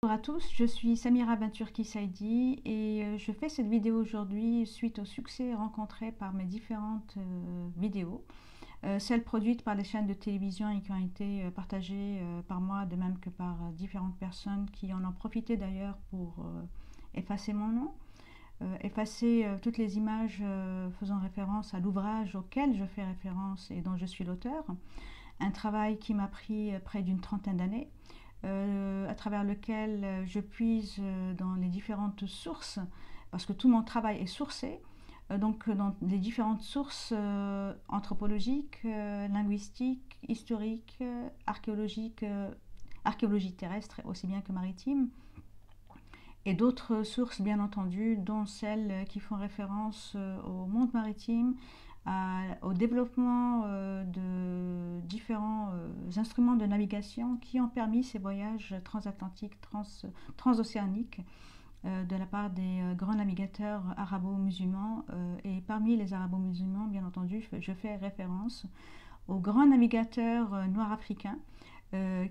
Bonjour à tous, je suis Samira Benturki Saidi et je fais cette vidéo aujourd'hui suite au succès rencontré par mes différentes vidéos, celles produites par les chaînes de télévision et qui ont été partagées par moi, de même que par différentes personnes qui en ont profité d'ailleurs pour effacer mon nom, effacer toutes les images faisant référence à l'ouvrage auquel je fais référence et dont je suis l'auteur, un travail qui m'a pris près d'une trentaine d'années. À travers lequel je puise dans les différentes sources, parce que tout mon travail est sourcé, donc dans les différentes sources anthropologiques, linguistiques, historiques, archéologiques, archéologie terrestre aussi bien que maritime, et d'autres sources bien entendu, dont celles qui font référence au monde maritime, au développement de différents instruments de navigation qui ont permis ces voyages transatlantiques, transocéaniques de la part des grands navigateurs arabo-musulmans. Et parmi les arabo-musulmans, bien entendu, je fais référence aux grands navigateurs noirs africains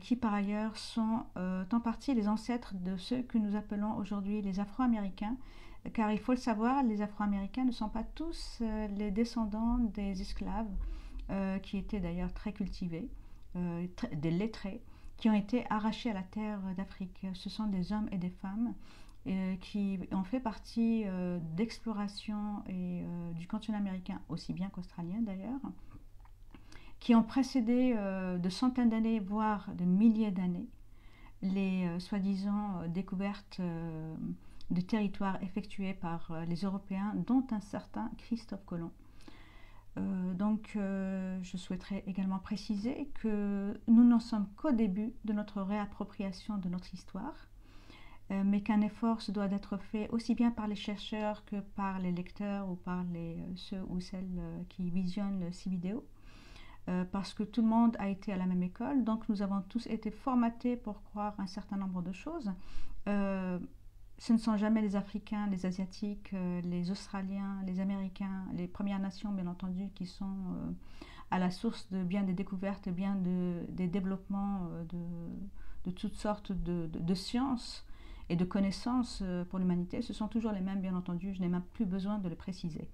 qui par ailleurs sont en partie les ancêtres de ceux que nous appelons aujourd'hui les Afro-Américains, car il faut le savoir, les Afro-Américains ne sont pas tous les descendants des esclaves, qui étaient d'ailleurs très cultivés, des lettrés, qui ont été arrachés à la terre d'Afrique. Ce sont des hommes et des femmes qui ont fait partie d'exploration et du continent américain, aussi bien qu'australien d'ailleurs, qui ont précédé de centaines d'années, voire de milliers d'années, les soi-disant découvertes de territoires effectuées par les Européens, dont un certain Christophe Colomb. Je souhaiterais également préciser que nous n'en sommes qu'au début de notre réappropriation de notre histoire, mais qu'un effort se doit d'être fait aussi bien par les chercheurs que par les lecteurs ou par ceux ou celles qui visionnent ces vidéos. Parce que tout le monde a été à la même école, donc nous avons tous été formatés pour croire un certain nombre de choses. Ce ne sont jamais les Africains, les Asiatiques, les Australiens, les Américains, les Premières Nations, bien entendu, qui sont à la source de bien des découvertes, bien des développements de toutes sortes de sciences et de connaissances pour l'humanité. Ce sont toujours les mêmes, bien entendu, je n'ai même plus besoin de le préciser.